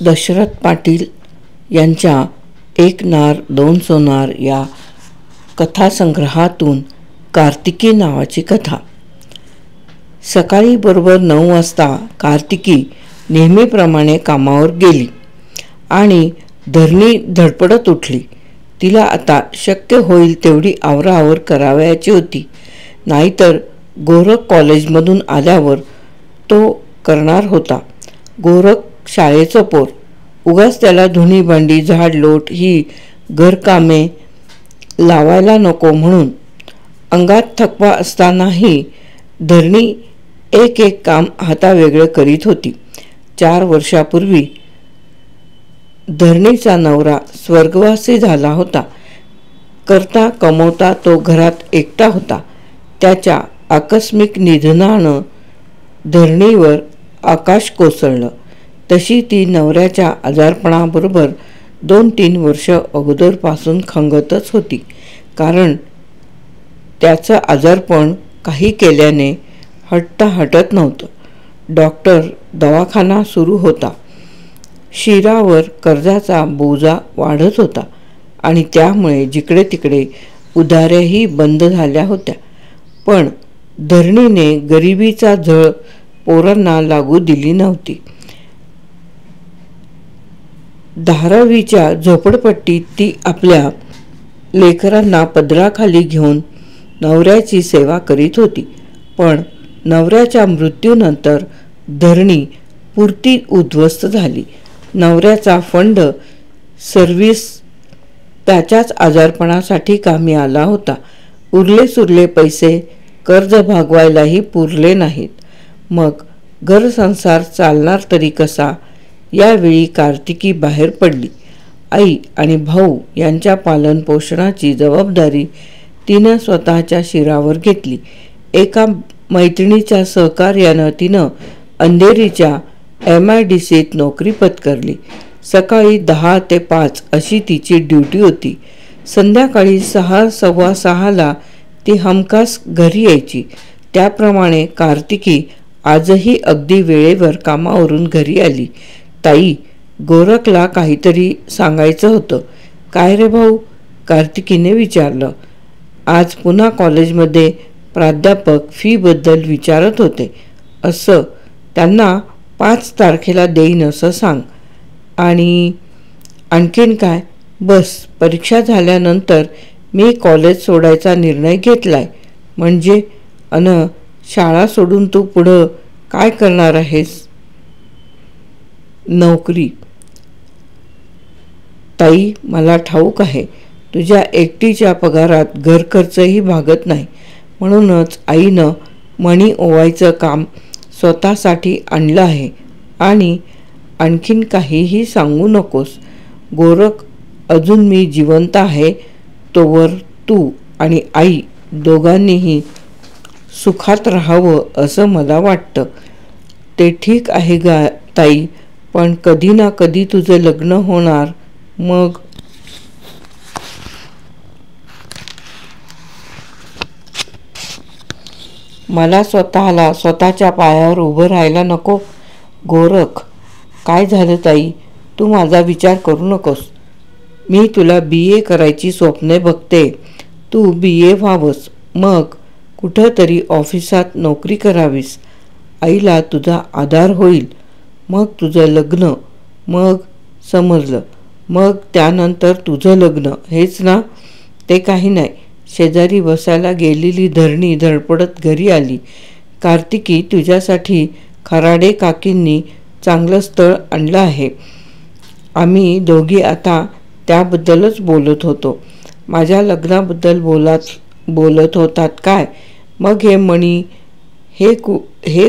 दशरथ पाटील यांच्या एक नार दोन सोनार या कथासंग्रहातून कार्तिकी नावाची कथा. सकाळी बरोबर 9 वाजता कार्तिकी नेहमीप्रमाणे कामावर गेली आणि धरणी धडपडत उठली. तिला आता शक्य होईल तेवढी आवराआवर करावयाची होती, नाहीतर गोरख कॉलेजमधून आल्यावर तो करणार होता. गोरख शाळेचं पोर, उगाच त्याला धुणी भांडी झाडलोट ही घरकामे लावायला नको म्हणून अंगात थकवा असतानाही धरणी एक एक काम हातावेगळं करीत होती. 4 वर्षापूर्वी धरणीचा नवरा स्वर्गवासी झाला होता. करता कमवता तो घरात एकटा होता. त्याच्या आकस्मिक निधनानं धरणीवर आकाश कोसळलं. तशी ती नवऱ्याच्या आजारपणाबरोबर 2-3 वर्ष अगोदरपासून खंगतच होती, कारण त्याचं आजारपण काही केल्याने हटत नव्हतं. डॉक्टर, दवाखाना सुरू होता. शिरावर कर्जाचा बोजा वाढत होता आणि त्यामुळे जिकडे तिकडे उधाऱ्याही बंद झाल्या होत्या. पण धरणीने गरिबीचा झळ पोरांना लागू दिली नव्हती. धारावीच्या झोपडपट्टीत ती आपल्या लेकरांना पदराखाली घेऊन नवऱ्याची सेवा करीत होती. पण नवऱ्याच्या मृत्यूनंतर धरणी पुरती उद्ध्वस्त झाली. नवऱ्याचा फंड सर्व्हिस त्याच्याच आजारपणासाठी कामी आला होता. उरले सुरले पैसे कर्ज भागवायलाही पुरले नाहीत. मग घरसंसार चालणार तरी कसा? यावेळी कार्तिकी बाहेर पडली. आई आणि भाऊ यांच्या पालनपोषणाची जबाबदारी तिनं स्वतःच्या शिरावर घेतली. एका मैत्रिणीच्या सहकार्यानं तिनं अंधेरीच्या MIDCत नोकरी पत्करली. सकाळी 10 ते 5 अशी तिची ड्युटी होती. संध्याकाळी 6:15ला ती हमखास घरी यायची. त्याप्रमाणे कार्तिकी आजही अगदी वेळेवर कामावरून घरी आली. ताई, गोरखला काहीतरी सांगायचं होतं. काय रे भाऊ? कार्तिकीने विचारलं. आज पुन्हा कॉलेजमध्ये प्राध्यापक फीबद्दल विचारत होते. असं त्यांना 5 तारखेला देईन असं सांग. आणि आणखीन काय? बस, परीक्षा झाल्यानंतर मी कॉलेज सोडायचा निर्णय घेतलाय. म्हणजे शाळा सोडून तू पुढं काय करणार आहेस? नोकरी. ताई, मला ठाऊक आहे तुझ्या एकटीच्या पगारात घरखर्चही भागत नाही. म्हणूनच आईनं मणी ओवायचं काम स्वतःसाठी आणलं आहे. आणि आणखीन काहीही सांगू नकोस. गोरख, अजून मी जिवंत आहे तोवर तू आणि आई दोघांनीही सुखात राहावं असं मला वाटतं. ते ठीक आहे गा ताई, पण कधी ना कधी तुझं लग्न होणार. मग मला स्वतःला स्वतःच्या पायावर उभं राहायला नको? गोरख, काय झालं ताई? तू माझा विचार करू नकोस. मी तुला BA करायची स्वप्ने बघते. तू BA व्हावंस, मग कुठं तरी ऑफिसात नोकरी करावीस. आईला तुझा आधार होईल. मग तुझं लग्न. मग समजलं. मग त्यानंतर तुझं लग्न, हेच ना? ते काही नाही. शेजारी बसायला गेलेली धरणी धडपडत घरी आली. कार्तिकी, तुझ्यासाठी खराडे काकींनी चांगलं स्थळ आणलं आहे. आम्ही दोघी आता त्याबद्दलच बोलत होतो. माझ्या लग्नाबद्दल बोलत होतात काय? मग हे मणी हे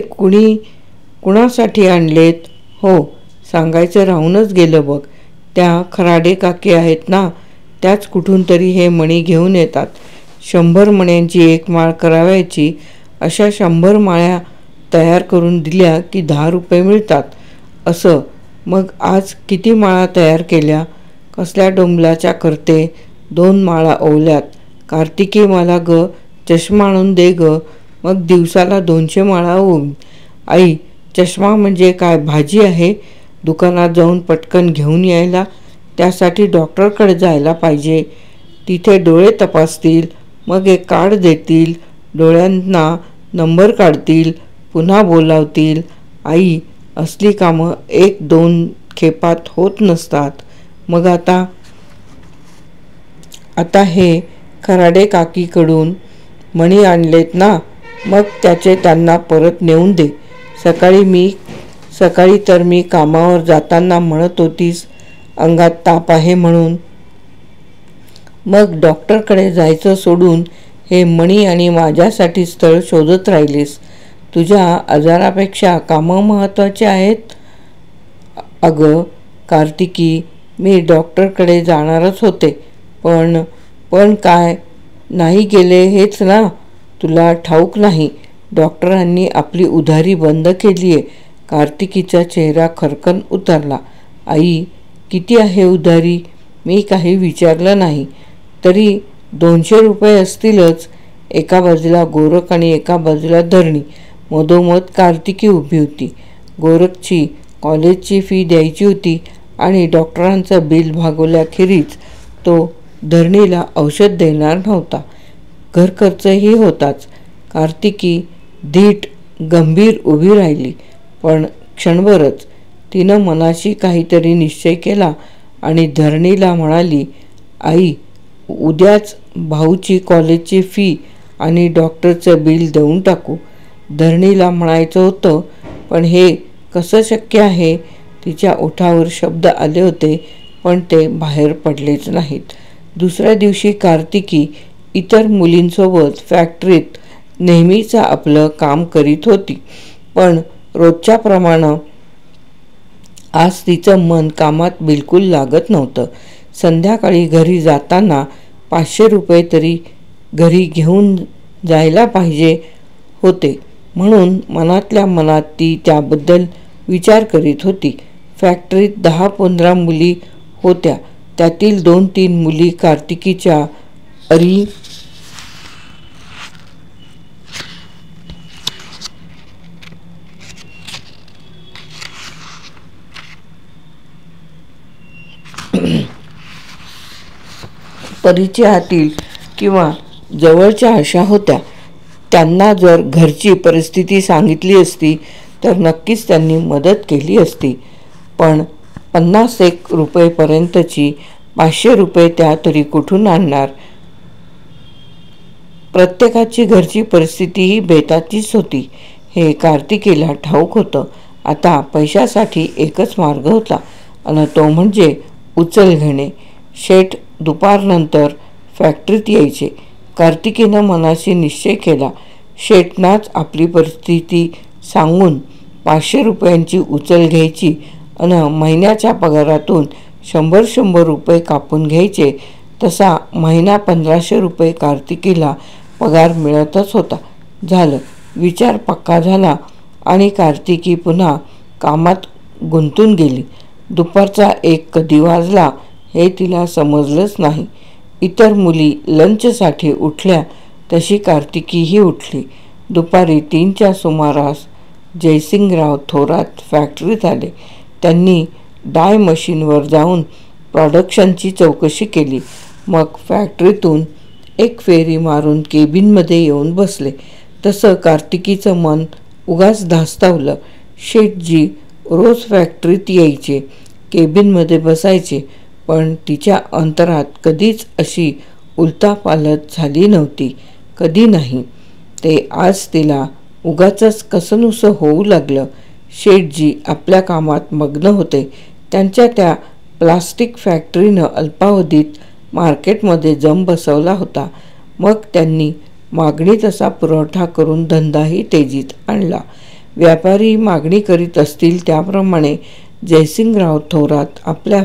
कुणासाठी आणलेत? हो, सांगायचं राहूनच गेलं बघ. त्या खराडे काकी आहेत ना, त्याच कुठून तरी हे मणी घेऊन येतात. 100 मण्यांची एक माळ करावयाची. अशा 100 माळ्या तयार करून दिल्या की 10 रुपये मिळतात. असं. मग आज किती माळा तयार केल्या? कसल्या डोंबलाच्या करते? 2 माळा ओवल्यात. कार्तिकी, मला ग चष्मा आणून दे ग. मग दिवसाला 200 माळा ओव. आई, चष्मा म्हणजे काय भाजी आहे? दुकानात जाऊन पटकन घेऊन यायला. त्यासाठी डॉक्टरकडे जायला पाहिजे. तिथे डोळे तपासतील, मग एक कार्ड देतील, डोळ्यांना नंबर काढतील, पुन्हा बोलावतील. आई, असली कामं 1-2 खेपात होत नसतात. मग आता हे खराडे काकीकडून मणी आणलेत ना, मग त्याचे त्यांना परत नेऊन दे. सकाळी तर मी कामावर जाताना म्हणत होतीस अंगात ताप आहे म्हणून. मग डॉक्टरकडे जायचं सोडून हे मणी आणि माझ्यासाठी स्थळ शोधत राहिलीस. तुझ्या आजारापेक्षा कामं महत्त्वाची आहेत. अगं कार्तिकी, मी डॉक्टरकडे जाणारच होते, पण काय नाही गेले हेच ना. तुला ठाऊक नाही, डॉक्टरांनी आपली उधारी बंद केली आहे. कार्तिकीचा चेहरा खरकन उतरला. आई, किती आहे उधारी? मी काही विचारलं नाही. तरी 200 रुपये असतीलच. एका बाजूला गोरख आणि एका बाजूला धरणी. मधोमध कार्तिकी उभी होती. गोरखची कॉलेजची फी द्यायची होती आणि डॉक्टरांचं बिल भागवल्याखेरीज तो धरणीला औषध देणार नव्हता. घरखर्चही होताच. कार्तिकी धीट गंभीर उभी राहिली. पण क्षणभरच तिनं मनाशी काहीतरी निश्चय केला आणि धरणीला म्हणाली, आई, उद्याच भाऊची कॉलेजची फी आणि डॉक्टरचं बिल देऊन टाकू. धरणीला म्हणायचं होतं, पण हे कसं शक्य आहे? तिच्या ओठावर शब्द आले होते, पण ते बाहेर पडलेच नाहीत. दुसऱ्या दिवशी कार्तिकी इतर मुलींसोबत फॅक्टरीत नेहमीच आपलं काम करीत होती. पण रोजच्याप्रमाणे आज तिचं मन कामात बिलकुल लागत नव्हतं. संध्याकाळी घरी जाताना 500 रुपये तरी घरी घेऊन जायला पाहिजे होते, म्हणून मनातल्या मनात ती त्याबद्दल विचार करीत होती. फॅक्टरीत 10-15 मुली होत्या. त्यातील 2-3 मुली कार्तिकीच्या परिचयातील किंवा जवळच्या अशा होत्या. त्यांना जर घरची परिस्थिती सांगितली असती तर नक्कीच त्यांनी मदत केली असती. पण 50-1 रुपयेपर्यंतची 500 रुपये त्या तरी कुठून आणणार? प्रत्येकाची घरची परिस्थितीही बेताचीच होती, हे कार्तिकीला ठाऊक होतं. आता पैशासाठी एकच मार्ग होता आणि तो म्हणजे उचल घेणे. शेठ दुपारनंतर फॅक्टरीत यायचे. कार्तिकीनं मनाशी निश्चय केला. शेठनाच आपली परिस्थिती सांगून 500 रुपयांची उचल घ्यायची आणि महिन्याच्या पगारातून 100-100 रुपये कापून घ्यायचे. तसा महिना 1500 रुपये कार्तिकीला पगार मिळतच होता. झालं. विचार पक्का झाला आणि कार्तिकी पुन्हा कामात गुंतून गेली. दुपारचा 1 कधी वाजला हे तिला समजलंच नाही. इतर मुली लंचसाठी उठल्या तशी कार्तिकीही उठली. दुपारी 3च्या सुमारास जयसिंगराव थोरात फॅक्टरीत आले. त्यांनी डाय मशीनवर जाऊन प्रोडक्शनची चौकशी केली. मग फॅक्टरीतून एक फेरी मारून केबिनमध्ये येऊन बसले. तसं कार्तिकीचं मन उगाच धास्तावलं. शेठजी रोज फॅक्टरीत यायचे, केबिनमध्ये बसायचे, पण तिच्या अंतरात कधीच अशी उलथापालथ झाली नव्हती. कधी नाही. ते आज तिला उगाचच कसंनुसं होऊ लागलं. शेठजी आपल्या कामात मग्न होते. त्यांच्या त्या प्लास्टिक फॅक्टरीनं अल्पावधीत मार्केटमध्ये जम बसवला होता. मग त्यांनी मागणी तसा पुरवठा करून धंदाही तेजीत आणला. व्यापारी मागणी करीत असतील त्याप्रमाणे जयसिंगराव थोरात आपल्या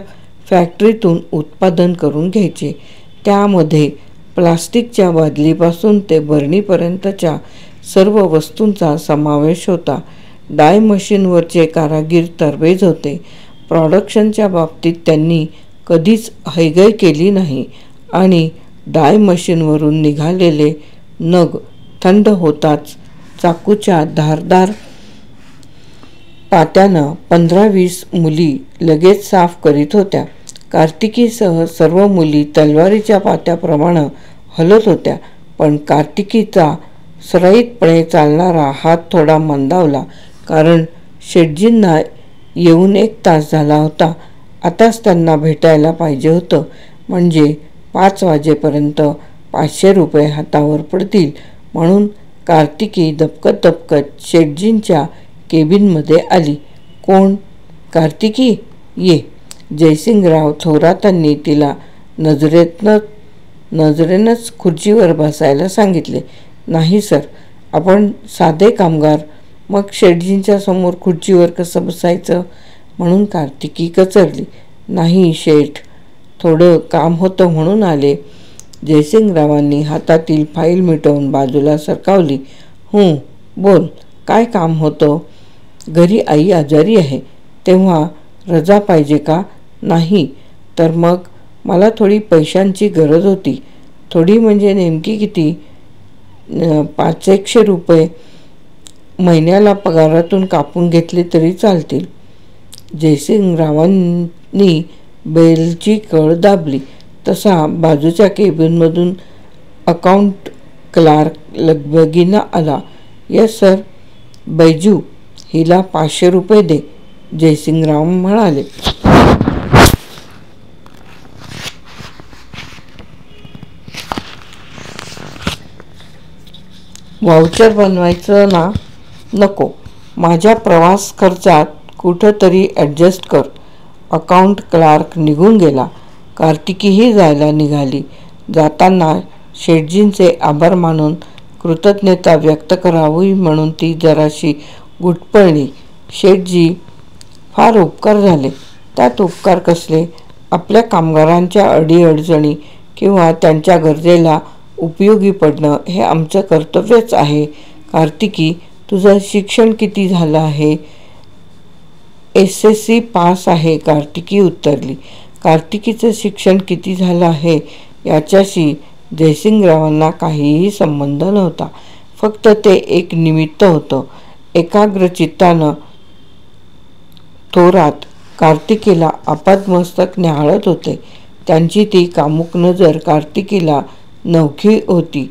फॅक्टरीतून उत्पादन करून घ्यायचे. त्यामध्ये प्लास्टिकच्या बादलीपासून ते बरणीपर्यंतच्या सर्व वस्तूंचा समावेश होता. डाय मशीनवरचे कारागीर तरबेज होते. प्रोडक्शनच्या बाबतीत त्यांनी कधीच हयगय केली नाही आणि डाय मशीनवरून निघालेले नग थंड होताच चाकूच्या धारदार पात्यानं 15-20 मुली लगेच साफ करीत होत्या. कार्तिकीसह सर्व मुली तलवारीच्या पात्याप्रमाणे हलत होत्या. पण कार्तिकीचा सराईतपणे चालणारा हात थोडा मंदावला, कारण शेटजींना येऊन 1 तास झाला होता. आताच त्यांना भेटायला पाहिजे होतं, म्हणजे 5 वाजेपर्यंत 500 रुपये हातावर पडतील. म्हणून कार्तिकी दबकत दबकत शेटजींच्या केबिनमध्ये आली. कोण? कार्तिकी, ये. जयसिंगराव थोरातांनी तिला नजरेनंच खुर्चीवर बसायला सांगितले. नाही सर, आपण साधे कामगार, मग शेटजींच्या समोर खुर्चीवर कसं बसायचं? म्हणून कार्तिकी कचरली. नाही शेठ, थोडं काम होतं म्हणून आले. जयसिंगरावांनी हातातील फाईल मिटवून बाजूला सरकावली. बोल, काय काम होतं? घरी आई आजारी आहे, तेव्हा रजा पाहिजे का? नाही तर मग मला थोडी पैशांची गरज होती. थोडी म्हणजे नेमकी किती? 500-100 रुपये महिन्याला पगारातून कापून घेतले तरी चालतील. जयसिंगरावांनी बेलची कळ दाबली. तसा बाजूच्या केबिनमधून अकाउंट क्लार्क लगबगीनं आला. Yes sir. बैजू, हिला 500 रुपये दे, जयसिंगराव म्हणाले. व्हाउचर बनवायचं ना? नको, माझ्या प्रवास खर्चात कुठं तरी ॲडजस्ट कर. अकाउंट क्लार्क निघून गेला. कार्तिकीही जायला निघाली. जाताना शेटजींचे आभार मानून कृतज्ञता व्यक्त करावी म्हणून ती जराशी गुटपळली. शेटजी, फार उपकार झाले. त्यात उपकार कसले? आपल्या कामगारांच्या अडीअडचणी किंवा त्यांच्या गरजेला उपयोगी पडणं हे आमचं कर्तव्यच आहे. कार्तिकी, तुझं शिक्षण किती झालं आहे? SSC पास आहे, कार्तिकी उत्तरली. कार्तिकीचं शिक्षण किती झालं आहे याच्याशी जयसिंगरावांना काहीही संबंध नव्हता. फक्त ते एक निमित्त होतं. एकाग्रचित्तानं थोरात कार्तिकीला आपादमस्तक न्याहाळत होते. त्यांची ती कामुक नजर कार्तिकीला नवखी होती.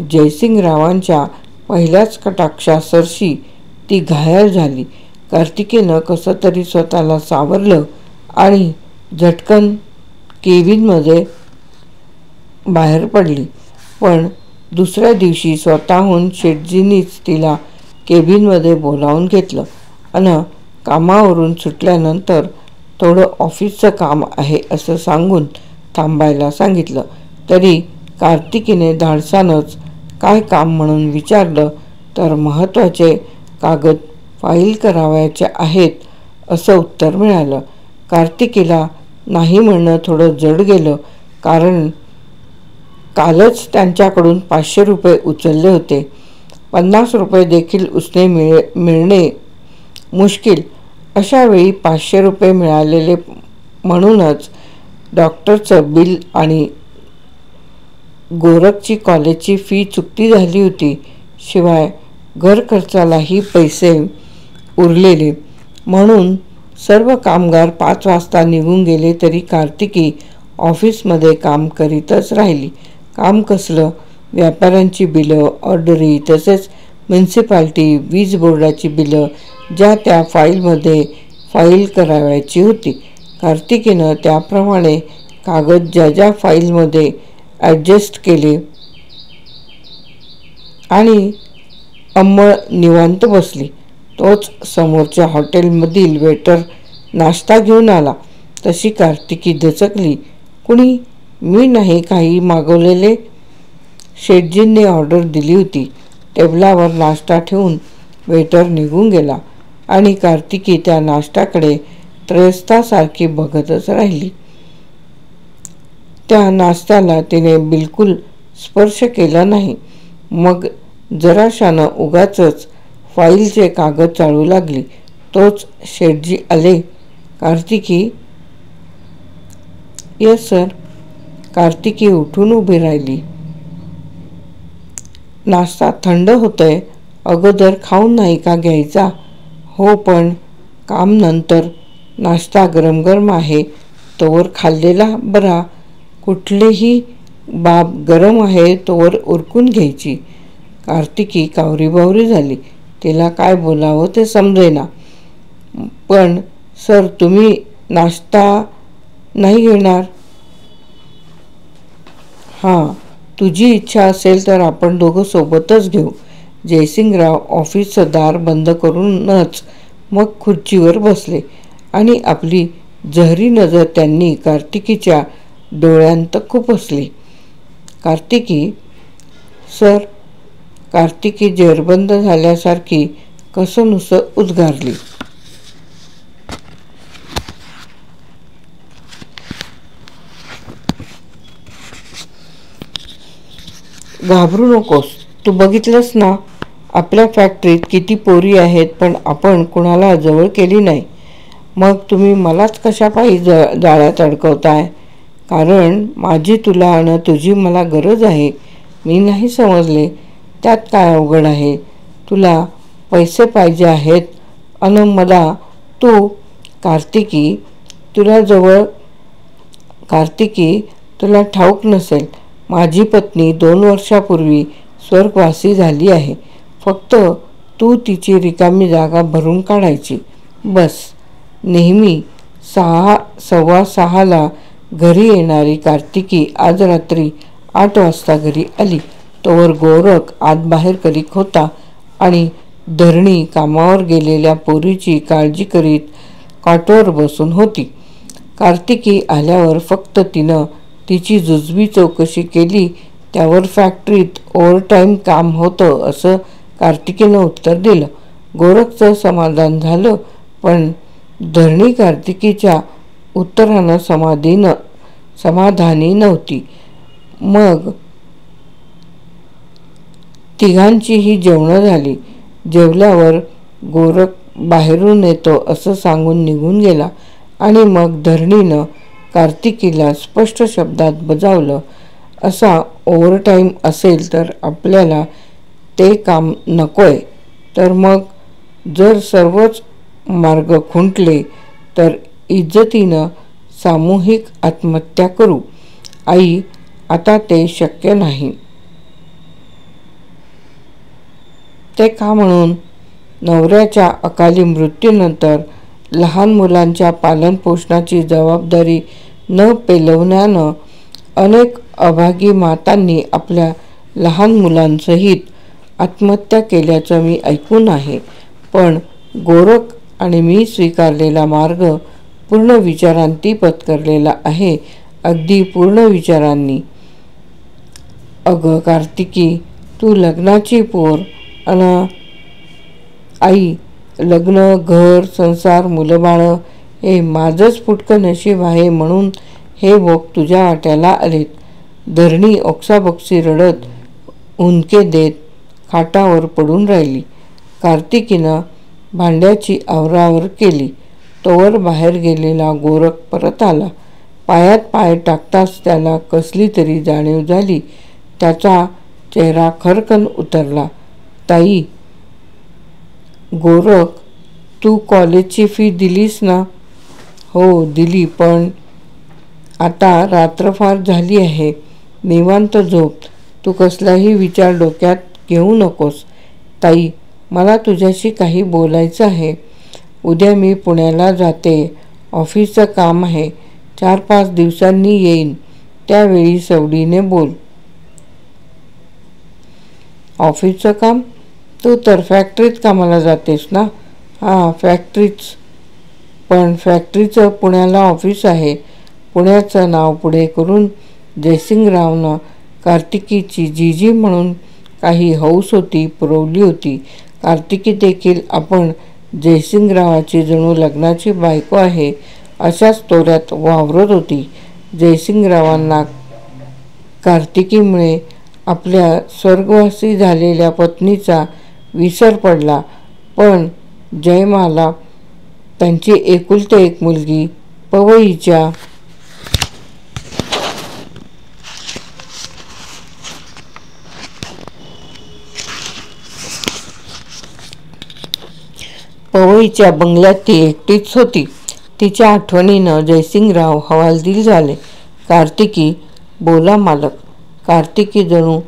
जयसिंगरावांच्या पहिल्याच कटाक्षासरशी ती घायल झाली. कार्तिकीनं कसं तरी स्वतःला सावरलं आणि झटकन केबिनमध्ये बाहेर पडली. पण दुसऱ्या दिवशी स्वतःहून शेटजींनीच तिला केबिनमध्ये बोलावून घेतलं आणि कामावरून सुटल्यानंतर थोडं ऑफिसचं काम आहे असं सांगून थांबायला सांगितलं. तरी कार्तिकीने धाडसानंच काय काम म्हणून विचारलं तर महत्त्वाचे कागद फाईल करावयाचे आहेत असं उत्तर मिळालं. कार्तिकीला नाही म्हणणं थोडं जड गेलं, कारण कालच त्यांच्याकडून 500 रुपये उचलले होते. 50 रुपये देखील उसने मिळणे मुश्किल. अशावेळी 500 रुपये मिळालेले म्हणूनच डॉक्टरचं बिल आणि गोरखची कॉलेजची फी चुकती झाली होती. शिवाय घर खर्चालाही पैसे उरलेले. म्हणून सर्व कामगार 5 वाजता निघून गेले तरी कार्तिकी ऑफिसमध्ये काम करीतच राहिली. काम कसलं? व्यापाऱ्यांची बिलं, ऑर्डरी, तसेच म्युन्सिपाल्टी, वीज बोर्डाची बिलं ज्या त्या फाईलमध्ये फाईल करावयाची होती. कार्तिकीनं त्याप्रमाणे कागद ज्या फाईलमध्ये ॲडजस्ट केले आणि अंमळ निवांत बसली. तोच समोरच्या हॉटेलमधील वेटर नाश्ता घेऊन आला तशी कार्तिकी दचकली. कुणी? मी नाही काही मागवलेले. शेटजींनी ऑर्डर दिली होती. टेबलावर नाश्ता ठेवून वेटर निघून गेला आणि कार्तिकी त्या नाश्त्याकडे त्रयस्थासारखी बघतच राहिली. त्या नाश्त्याला तिने बिलकुल स्पर्श केला नाही. मग जराशानं उगाचच फाईलचे कागद चाळू लागली. तोच शेटजी आले. कार्तिकी. Yes sir. कार्तिकी उठून उभी राहिली. नाश्ता थंड होतोय. अगोदर खाऊन नाही का घ्यायचा? हो, पण काम नंतर, नाश्ता गरम गरम आहे तोवर खाल्लेला बरा. कुठलीही बाब गरम आहे तोवर उरकून घ्यायची. कार्तिकी कावरीबावरी झाली. तिला काय बोलावं ते समजेना. पण सर, तुम्ही नाश्ता नाही घेणार? हां, तुझी इच्छा असेल तर आपण दोघं सोबतच घेऊ. जयसिंगराव ऑफिसचं दार बंद करूनच मग खुर्चीवर बसले आणि आपली जहरी नजर त्यांनी कार्तिकीच्या डोळ्यांत खुपसली. कार्तिकी सर. कार्तिकी जेरबंद झाल्यासारखी कसंनुसं उद्गारली. घाबरू नकोस. तू बघितलंस ना, आपल्या फॅक्टरीत किती पोरी आहेत, पण आपण कुणाला जवळ केली नाही. मग तुम्ही मलाच कशापायी जाळ्यात अडकवताय? कारण माझी तुला आणि तुझी मला गरज आहे. मी नाही समजले, त्यात काय अवघड आहे? तुला पैसे पाहिजे आहेत अन मला तू. कार्तिकी तुला ठाऊक नसेल, माझी पत्नी 2 वर्षापूर्वी स्वर्गवासी झाली आहे. फक्त तू तिची रिकामी जागा भरून काढायची, बस. नेहमी 6:15 घरी येणारी कार्तिकी आज रात्री 8 वाजता घरी आली. तोवर गोरख आत बाहेर करीत होता आणि धरणी कामावर गेलेल्या पोरीची काळजी करीत कॉटवर बसून होती. कार्तिकी आल्यावर फक्त तिनं तिची जुजबी चौकशी केली. त्यावर फॅक्टरीत ओव्हरटाईम काम होतं असं कार्तिकीनं उत्तर दिलं. गोरखचं समाधान झालं, पण धरणी कार्तिकीच्या उत्तरानं समाधानी नव्हती. मग तिघांचीही जेवणं झाली. जेवल्यावर गोरख बाहेरून येतो असं सांगून निघून गेला आणि मग धरणीनं कार्तिकीला स्पष्ट शब्दात बजावलं, असा ओव्हरटाईम असेल तर आपल्याला ते काम नकोय. तर मग जर सर्वच मार्ग खुंटले तर इज्जतीनं सामूहिक आत्महत्या करू. आई, आता ते शक्य नाही. ते का म्हणून? नवऱ्याच्या अकाली मृत्यूनंतर लहान मुलांच्या पालनपोषणाची जबाबदारी न पेलवण्यानं अनेक अभागी मातांनी आपल्या लहान मुलांसहित आत्महत्या केल्याचं मी ऐकून आहे. पण गोरख आणि मी स्वीकारलेला मार्ग पूर्ण विचारांती पत्करलेला आहे, अगदी पूर्ण विचारांनी. अगं कार्तिकी, तू लग्नाची पोर अन आई. लग्न, घर, संसार, मुलंबाळं हे माझंच फुटकं नशीब आहे म्हणून हे भोग तुझ्या वाट्याला आलेत. धरणी ओक्साबोक्शी रडत हुंदके देत खाटावर पडून राहिली. कार्तिकीनं भांड्याची आवराआवर केली. तोवर बाहेर गेलेला गोरख परत आला. पायात पाय टाकताच त्याला कसली तरी जाणीव झाली. त्याचा चेहरा खरकन उतरला. ताई. गोरख, तू कॉलेजची फी दिलीस ना? हो दिली, पण आता रात्र फार झाली आहे. निवांत झोप. तू कसलाही विचार डोक्यात घेऊ नकोस. ताई, मला तुझ्याशी काही बोलायचं आहे. उद्या मी पुण्याला जाते. ऑफिसचं काम आहे. 4-5 दिवसांनी येईन. त्यावेळी सवडीने बोल. ऑफिसचं काम? तू तर फॅक्टरीत कामाला जातेस ना? हां, फॅक्टरीच. पण फॅक्टरीचं पुण्याला ऑफिस आहे. पुण्याचं नाव पुढे करून जयसिंगरावनं कार्तिकीची जीजी म्हणून काही हौस होती पुरवली होती. कार्तिकी देखील आपण जयसिंगरावाची जणू लग्नाची बायको आहे अशाच तोऱ्यात वावरत होती. जयसिंगरावांना कार्तिकीमुळे आपल्या स्वर्गवासी झालेल्या पत्नीचा विसर पडला, पण जयमाला, त्यांची एकुलती एक मुलगी पवईच्या पवईच्या बंगल्यात ती एकटीच होती. तिच्या आठवणीनं जयसिंगराव हवालदिल झाले. कार्तिकी, बोला मालक. कार्तिकी जणू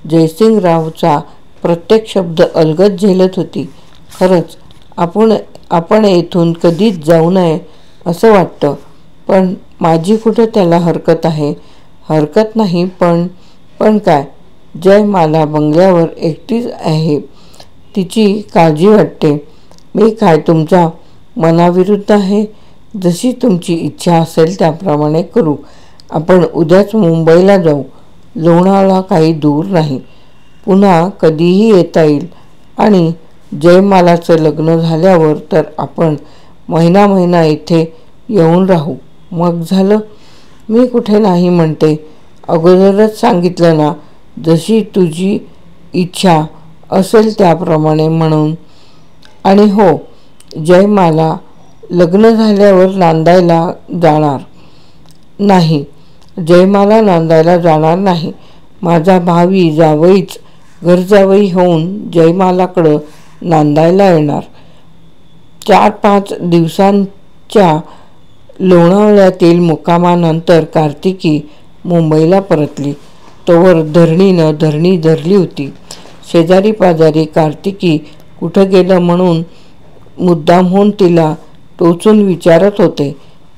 जयसिंगरावचा प्रत्येक शब्द अलगद झेलत होती. खरंच आपण येथून कधीच जाऊ नये असं वाटतं, पण माझी कुठं त्याला हरकत आहे? हरकत नाही, पण काय? जयमाला बंगल्यावर एकटीच आहे, तिची काळजी वाटते. मी काय तुमच्या मनाविरुद्ध आहे? जशी तुमची इच्छा असेल त्याप्रमाणे करू. आपण उद्याच मुंबईला जाऊ. लोणावळा काही दूर नाही. पुन्हा कधीही येता येईल. आणि जयमालाचं लग्न झाल्यावर तर आपण महिना इथे येऊन राहू. मग झालं. मी कुठे नाही म्हणते. अगोदरच सांगितलं ना, जशी तुझी इच्छा असेल त्याप्रमाणे म्हणून. आणि हो, जयमाला लग्न झाल्यावर नांदायला जाणार नाही. जयमाला नांदायला जाणार नाही. माझा भावी जावईच घरजावई होऊन जयमालाकडं नांदायला येणार. 4-5 दिवसांच्या लोणावळ्यातील मुक्कामानंतर कार्तिकी मुंबईला परतली. तोवर धरणी धरली होती. शेजारी पाजारी कार्तिकी कुठं गेलं म्हणून मुद्दामहून तिला टोचून विचारत होते.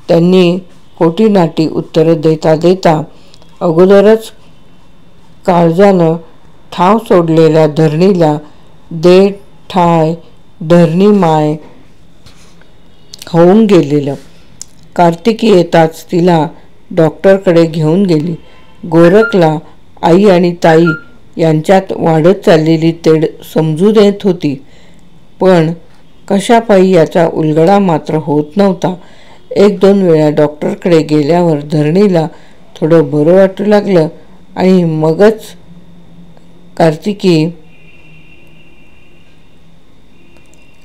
त्यांनी कोटीनाटी उत्तरं देता अगोदरच काळजानं ठाव सोडलेल्या धरणीला दे ठाय धरणी माय होऊन गेलेलं. कार्तिकी येताच तिला डॉक्टरकडे घेऊन गेली. गोरखला आई आणि ताई यांच्यात वाढत चाललेली तेढ समजू देत होती, पण कशापायी याचा उलगडा मात्र होत नव्हता. 1-2 वेळा डॉक्टरकडे गेल्यावर धरणीला थोडं बरं वाटू लागलं आणि मगच कार्तिकी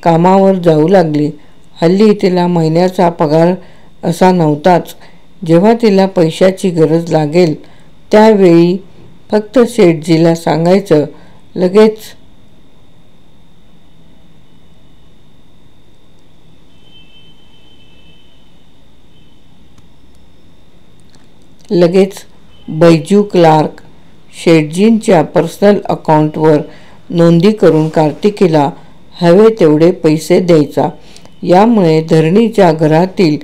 कामावर जाऊ लागली. हल्ली तिला महिन्याचा पगार असा नव्हताच. जेव्हा तिला पैशाची गरज लागेल त्यावेळी फक्त शेठजीला सांगायचं, लगेच बैजू क्लार्क शेठजींच्या पर्सनल अकाउंटवर नोंदी करून कार्तिकीला हवे तेवढे पैसे द्यायचा. यामुळे धरणीच्या घरातील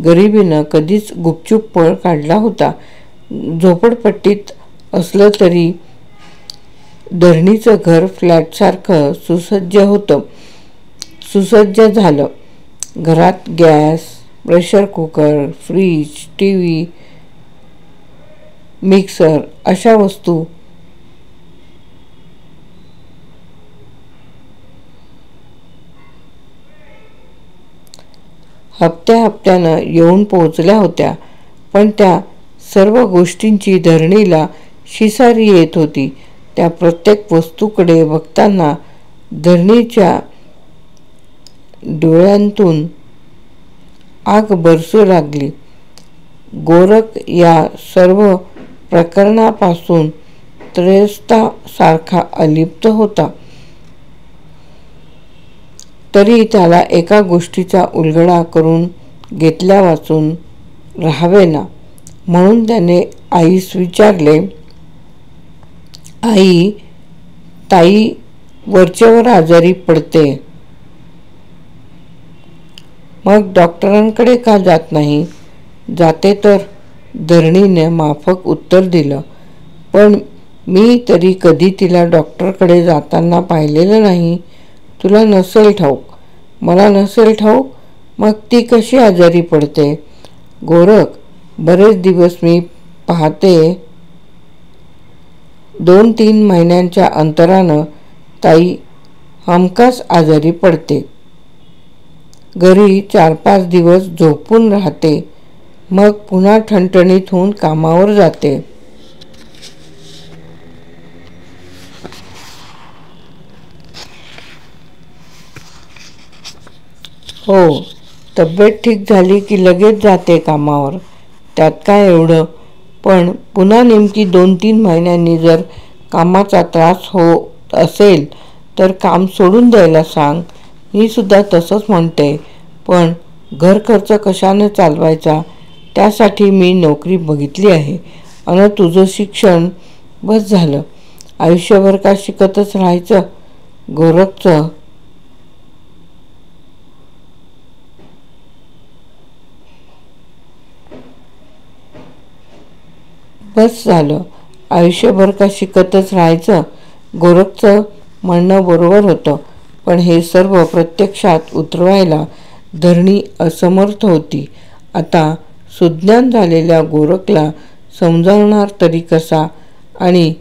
गरिबीनं कधीच गुपचूप पळ काढला होता. झोपडपट्टीत असलं तरी धरणीचं घर फ्लॅटसारखं सुसज्ज झालं. घरात gas, pressure cooker, fridge, TV, mixer अशा वस्तू हप्त्यानं येऊन पोहोचल्या होत्या. पण त्या सर्व गोष्टींची धरणीला शिसारी येत होती. त्या प्रत्येक वस्तूकडे बघताना धरणीच्या डोळ्यांतून आग बरसू लागली. गोरख या सर्व प्रकरणापासून त्रयस्थासारखा अलिप्त होता. तरी त्याला एका गोष्टीचा उलगडा करून घेतल्यावाचून राहावेना. म्हणून त्याने आईस विचारले, आई, ताई वरचेवर आजारी पडते, मग डॉक्टरांकडे का जात नाही? जाते तर, धरणीने माफक उत्तर दिलं. पण मी तरी कधी तिला डॉक्टरकडे जाताना पाहिलेलं नाही. तुला नसेल ठाऊक, मला नसेल ठाऊक, मग ती कशी आजारी पडते? गोरख, बरेच दिवस मी पाहते 2-3 महिन्यांच्या अंतरानं ताई हमखास आजारी पडते. घरी 4-5 दिवस झोपून राहते, मग पुन्हा ठणठणीत होऊन कामावर जाते. हो, तब्येत ठीक झाली की लगेच जाते कामावर, त्यात काय एवढं. पण पुन्हा नेमकी 2-3 महिन्यांनी जर कामाचा त्रास होत असेल तर काम सोडून द्यायला सांग. मी सुद्धा तसंच म्हणते, पण घर खर्च कशाने चालवायचा त्यासाठी मी नोकरी बघितली आहे. अन तुझं शिक्षण बस झालं, आयुष्यभर का शिकतच राहायचं? गोरखचं बस झालं, आयुष्यभर का शिकतच राहायचं? गोरखचं म्हणणं बरोबर होतं, पण हे सर्व प्रत्यक्षात उतरवायला धरणी असमर्थ होती. आता सुज्ञान झालेल्या गोरखला समजावणार तरी कसा? आणि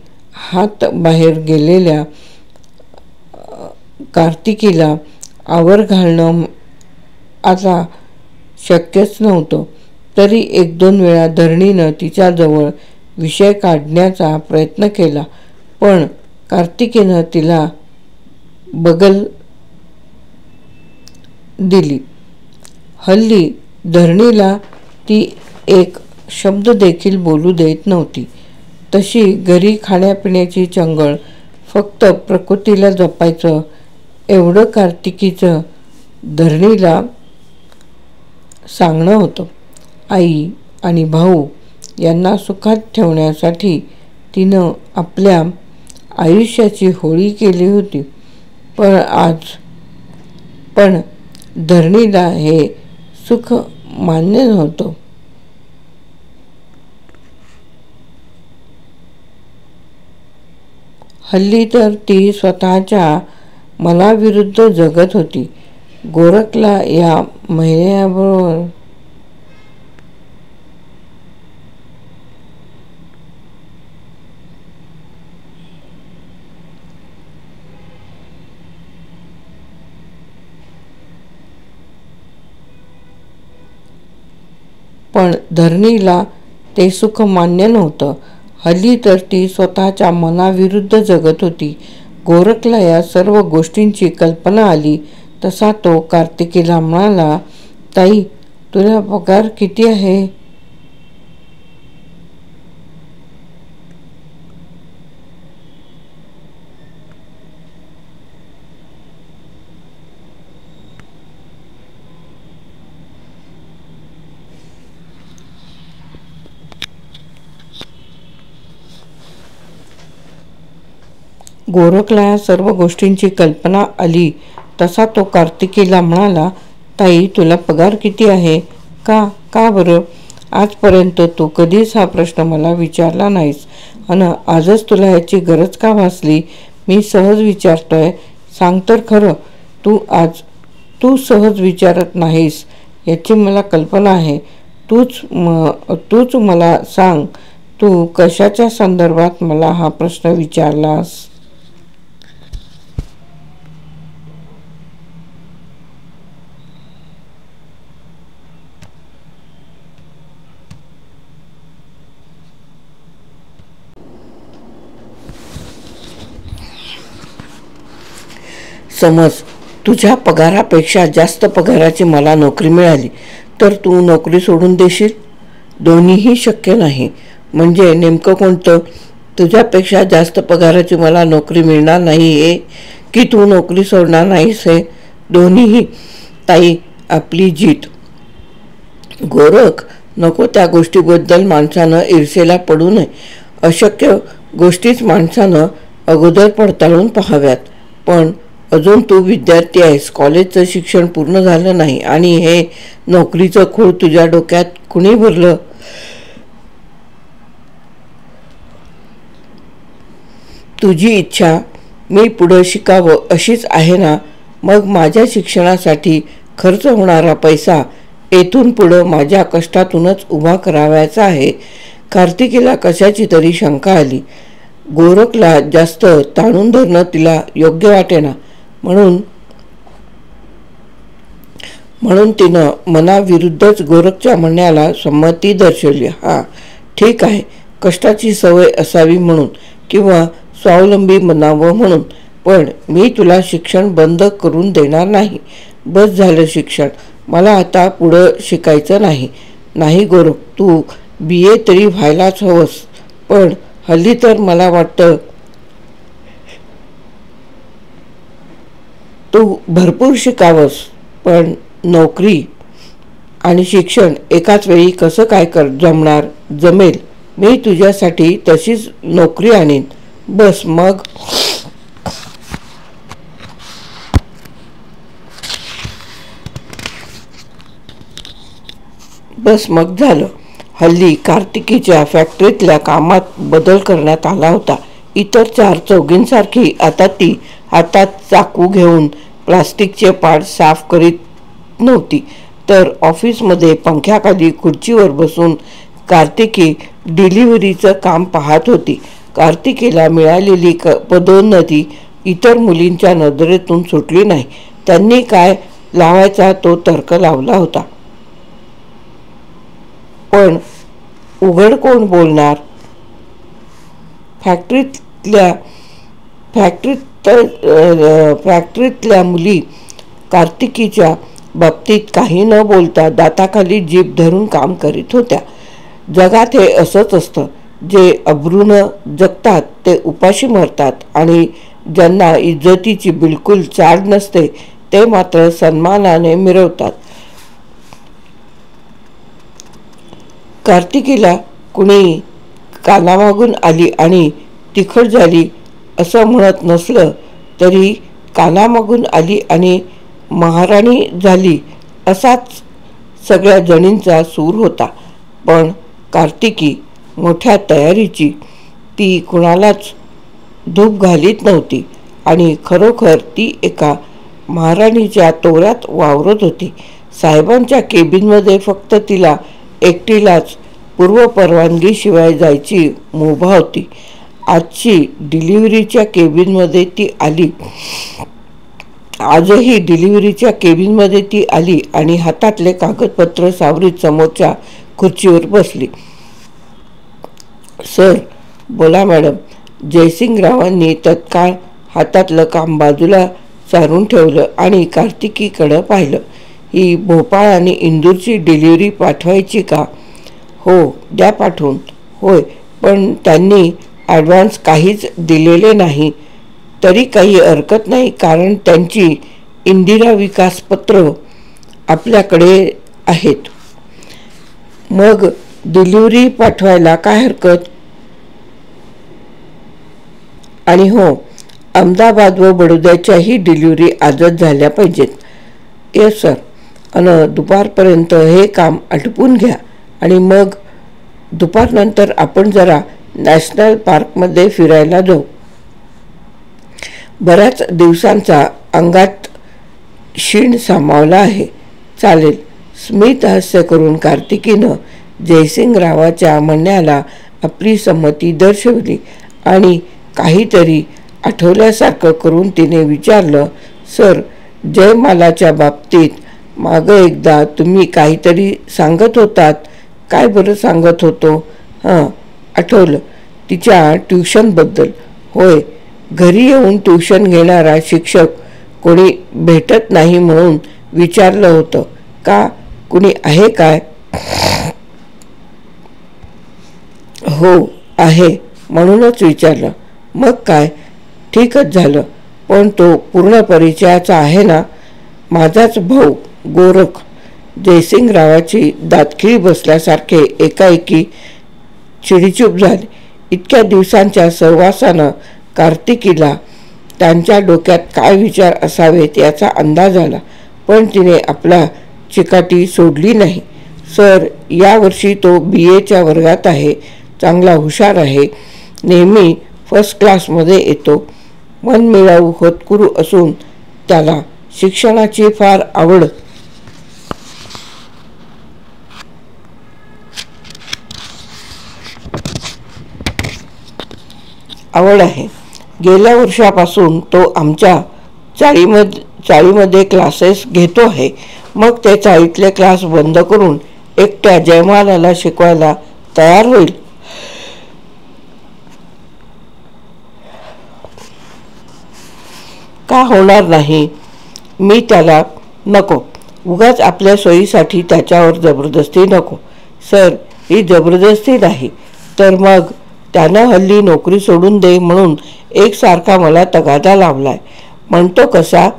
हात बाहेर गेलेल्या कार्तिकीला आवर घालणं आता शक्यच नव्हतं. तरी एक दोन वेळा धरणीनं तिच्याजवळ विषय काढण्याचा प्रयत्न केला, पण कार्तिकीनं तिला बगल दिली. हल्ली धरणीला ती एक शब्द देखील बोलू देत नव्हती. तशी घरी खाण्यापिण्याची चंगळ, फक्त प्रकृतीला जपायचं एवढं कार्तिकीचं धरणीला सांगणं होतं. आई आणि भाऊ यांना सुखात ठेवण्यासाठी तिनं आपल्या आयुष्याची होळी केली होती. पण धरणीला हे सुख मान्य नव्हतं. हल्ली तर ती स्वतःच्या मनाविरुद्ध जगत होती. गोरखला या महिन्याबरोबर पण धरणीला ते सुख मान्य नव्हतं. हल्ली तर ती स्वतःच्या मनाविरुद्ध जगत होती. गोरखला या सर्व गोष्टींची कल्पना आली तसा तो कार्तिकीला म्हणाला, ताई, तुला पगार किती आहे? गोरखला या सर्व गोष्टींची कल्पना आली तसा तो कार्तिकीला म्हणाला, ताई, तुला पगार किती आहे? का बरं? आजपर्यंत तू कधीच हा प्रश्न मला विचारला नाहीस, अन आजच तुला याची गरज का भासली? मी सहज विचारतोय, सांग तर खरं. तू सहज विचारत नाहीस याची मला कल्पना आहे. तूच मला सांग, तू कशाच्या संदर्भात मला हा प्रश्न विचारलास? समज तुझ्या पगारापेक्षा जास्त पगाराची मला नोकरी मिळाली तर तू नोकरी सोडून देशील? दोन्हीही शक्य नाही. म्हणजे नेमकं कोणतं? तुझ्यापेक्षा जास्त पगाराची मला नोकरी मिळणार नाही हे, की तू नोकरी सोडणार नाहीस हे? दोन्हीही. ताई, आपली जीत. गोरख, नको त्या गोष्टीबद्दल माणसानं ईर्षेला पडू नये. अशक्य गोष्टीच माणसानं अगोदर पडताळून पाहाव्यात. पण अजून तू विद्यार्थी आहेस, कॉलेजचं शिक्षण पूर्ण झालं नाही आणि हे नोकरीचं खूळ तुझ्या डोक्यात कुणी भरलं? तुझी इच्छा मी पुढं शिकावं अशीच आहे ना? मग माझ्या शिक्षणासाठी खर्च होणारा पैसा येथून पुढं माझ्या कष्टातूनच उभा करावायचा आहे. कार्तिकीला कशाची तरी शंका आली. गोरखला जास्त ताणून धरणं तिला योग्य वाटेना. म्हणून तिनं मनाविरुद्धच गोरखच्या म्हणण्याला संमती दर्शवली. हा, ठीक आहे, कष्टाची सवय असावी म्हणून, किंवा स्वावलंबी बनावं म्हणून. पण मी तुला शिक्षण बंद करून देणार नाही. बस झालं शिक्षण. मला आता पुढं शिकायचं नाही. नाही गोरख, तू BA तरी व्हायलाच हवंस. पण हल्ली तर मला वाटतं तू भरपूर शिकावंस, पण नोकरी आणि शिक्षण एकाच वेळी कसं काय जमणार? जमेल, मी तुझ्यासाठी तशीच नोकरी आणीन. बस मग. झालं. हल्ली कार्तिकीच्या फॅक्टरीतल्या कामात बदल करण्यात आला होता. इतर 4 चौघींसारखी आता ती हातात चाकू घेऊन प्लास्टिकचे पार्ट साफ करीत नव्हती, तर ऑफिसमध्ये पंख्याखाली खुर्चीवर बसून कार्तिकी डिलिव्हरीचं काम पाहत होती. कार्तिकीला मिळालेली पदोन्नती इतर मुलींच्या नजरेतून सुटली नाही. त्यांनी काय लावायचा तो तर्क लावला होता, पण उघड कोण बोलणार? फॅक्टरीतल्या मुली कार्तिकीच्या बाबतीत काही न बोलता दाताखाली जीभ धरून काम करीत होत्या. जगात हे असंच असतं. जे अब्रूनं जगतात ते उपाशी मरतात, आणि ज्यांना इज्जतीची बिलकुल चाड नसते ते मात्र सन्मानाने मिरवतात. कार्तिकीला कुणी कानामागून आली आणि तिखट झाली असं म्हणत नसलं तरी कानामागून आली आणि महाराणी झाली असाच सगळ्या जणींचा सूर होता. पण कार्तिकी मोठ्या तयारीची. ती कुणालाच धूप घालीत नव्हती आणि खरोखर ती एका महाराणीच्या तोऱ्यात वावरत होती. साहेबांच्या केबिनमध्ये फक्त तिला एकटीलाच पूर्वपरवानगीशिवाय जायची मुभा होती. आजही डिलिव्हरीच्या केबिनमध्ये ती आली आणि हातातले कागदपत्र सावरीत समोरच्या खुर्चीवर बसली. सर, बोला मॅडम. जयसिंगरावांनी तत्काळ हातातलं काम बाजूला सारून ठेवलं आणि कार्तिकीकडं पाहिलं. ही भोपाळ आणि इंदूरची डिलिव्हरी पाठवायची का? हो, द्या पाठवून. होय, पण त्यांनी ॲडव्हान्स काहीच दिलेले नाही. तरी काही हरकत नाही, कारण त्यांची इंदिरा विकासपत्र आपल्याकडे आहेत. मग डिलिव्हरी पाठवायला काय हरकत? आणि हो, अहमदाबाद व बडोद्याच्याही डिलिव्हरी आजच झाल्या पाहिजेत. Yes sir. दुपारपर्यंत हे काम आटपून घ्या आणि मग दुपारनंतर आपण जरा नॅशनल पार्कमध्ये फिरायला जाऊ. बऱ्याच दिवसांचा अंगात शीण सामावला आहे. चालेल. स्मित हास्य करून कार्तिकीनं जयसिंगरावाच्या म्हणण्याला आपली संमती दर्शवली आणि काहीतरी आठवल्यासारखं करून तिने विचारलं, सर, जयमालाच्या बाबतीत मागं एकदा तुम्ही काहीतरी सांगत होतात. काय बरं सांगत होतो? हां, आठवलं. तिच्या ट्युशनबद्दल. होय, घरी येऊन ट्युशन घेणारा शिक्षक कोणी भेटत नाही म्हणून विचारलं होतं. का, कुणी आहे काय? हो आहे, म्हणूनच विचारलं. मग काय, ठीकच झालं. पण तो पूर्ण परिचयाचा आहे ना? माझाच भाऊ गोरख. जयसिंगरावाची दातखिळी बसल्यासारखे एकाएकी चिडीचूप झाले. इतक्या दिवसांच्या सहवासानं कार्तिकीला त्यांच्या डोक्यात काय विचार असावेत याचा अंदाज आला, पण तिने आपला चिकाटी सोडली नाही. सर, यावर्षी तो BAच्या वर्गात आहे. चांगला हुशार आहे. नेहमी फर्स्ट क्लासमध्ये येतो. मनमिळाऊ होतकुरू असून त्याला शिक्षणाची फार आवड आहे. गेल्या वर्षापासून तो आमच्या चाळीमध्ये क्लासेस घेतो आहे. मग ते चाळीतले क्लास बंद करून एकट्या जयमालाला शिकवायला तयार होईल. का होणार नाही? मी त्याला नको. उगाच आपल्या सोयीसाठी त्याच्यावर जबरदस्ती नको. सर, ही जबरदस्ती नाही. तर मग त्यानं हल्ली नोकरी सोडून दे म्हणून एकसारखा मला तगादा लावलाय. म्हणतो कसा,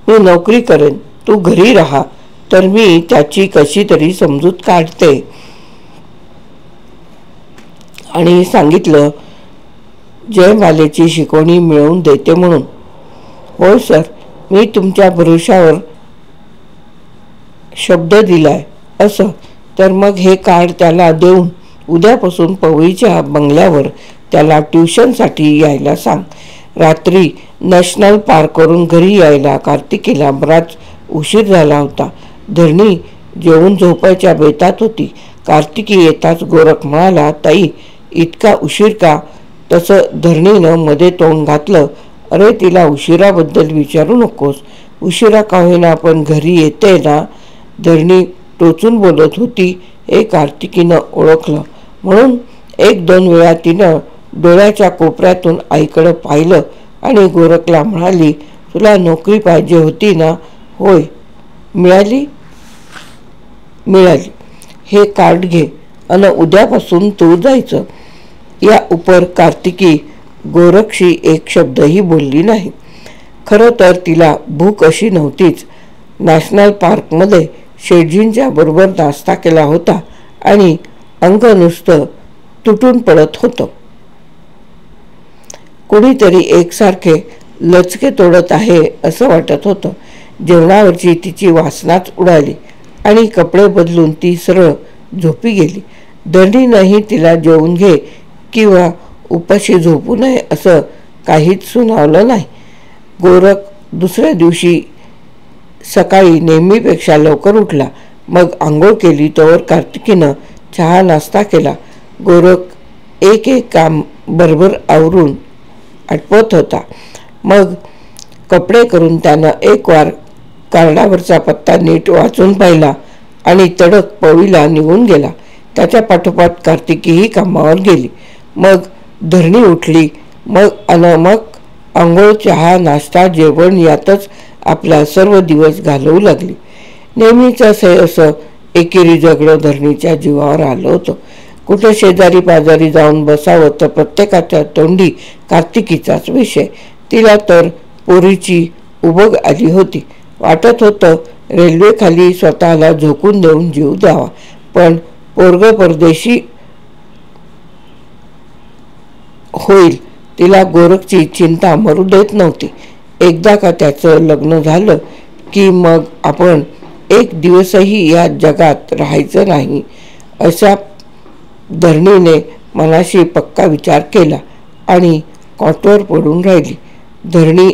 मी नोकरी करेन, तू घरी राहा. तर मी त्याची कशी तरी समजूत काढते आणि सांगितलं जयमालेची शिकवणी मिळवून देते म्हणून. होय सर, मी तुमच्या भरोशावर शब्द दिलाय. असं तर मग हे कार्ड त्याला देऊन उद्यापासून पवईच्या बंगल्यावर त्याला ट्युशनसाठी यायला सांग. रात्री नॅशनल पार्कवरून घरी यायला कार्तिकीला बराच उशीर झाला होता. धरणी जेवून झोपायच्या बेतात होती. कार्तिकी येताच गोरख म्हणाला, ताई इतका उशीर का? तसं धरणीनं मध्ये तोंड घातलं, अरे तिला उशिराबद्दल विचारू नकोस. उशिरा का होईना पण घरी येते ना. धरणी टोचून बोलत होती हे कार्तिकीनं ओळखलं, म्हणून एक दोन वेळा तिनं डोळ्याच्या कोपऱ्यातून आईकडं पाहिलं आणि गोरखला म्हणाली, तुला नोकरी पाहिजे होती ना? होय. मिळाली? मिळाली. हे कार्ड घे अन उद्यापासून तू जायचं. या उपर कार्तिकी गोरखशी एक शब्दही बोलली नाही. खरं तर तिला भूक अशी नव्हतीच. नॅशनल पार्कमध्ये शेटजींच्या बरोबर नाश्ता केला होता आणि अंग नुसतं तुटून पडत होतं. कोणीतरी एकसारखे लचके तोडत आहे असं वाटत होतं. जेवणावरची तिची वासनाच उडाली आणि कपडे बदलून ती सरळ झोपी गेली. धरणीनंही तिला जेवून घे किंवा उपाशी झोपू नये असं काहीच सुनावलं नाही. गोरख दुसऱ्या दिवशी सकाळी नेहमीपेक्षा लवकर उठला. मग आंघोळ केली तोवर कार्तिकीनं चहा नाश्ता केला. गोरख एक एक काम बरोबर आवरून आटपत होता. मग कपडे करून त्यानं एक वार कार्डावरचा पत्ता नीट वाचून पाहिला आणि तडक पवईला निघून गेला. त्याच्या पाठोपाठ कार्तिकीही कामावर गेली. मग धरणी उठली. मग आंघोळ, चहा, नाश्ता, जेवण यातच आपला सर्व दिवस घालवू लागली. नेहमीच असं एकेरी जगणं धरणीच्या जीवावर आलं होतं. कुठं शेजारी पाजारी जाऊन बसावं तर प्रत्येकाच्या तोंडी कार्तिकीचाच विषय. तिला तर पोरीची उबग आली होती. वाटत होतं रेल्वेखाली स्वतःला झोकून देऊन जीव द्यावा. पण पोरगं परदेशी होईल तिला गोरखची चिंता मरू देत नव्हती. एकदा का त्याचं लग्न झालं की मग आपण एक दिवसही या जगात राहायचं नाही अशा धरणीने मनाशी पक्का विचार केला आणि कॉटवर पडून राहिली. धरणी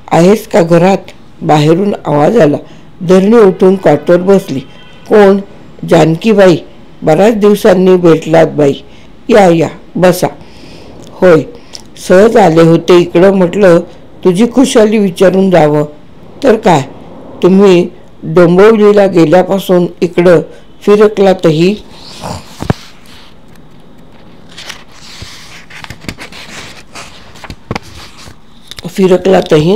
आहेस का घरात? बाहेरून आवाज आला. धरणी उठून कॉटवर बसली. कोण? जानकीबाई. बऱ्याच दिवसांनी भेटलात बाई. या या बसा. होय, सहज आले होते इकडं. म्हटलं तुझी खुशाली विचारून जावं. तर काय, तुम्ही डोंबिवलीला गेल्यापासून इकडं फिरकलातही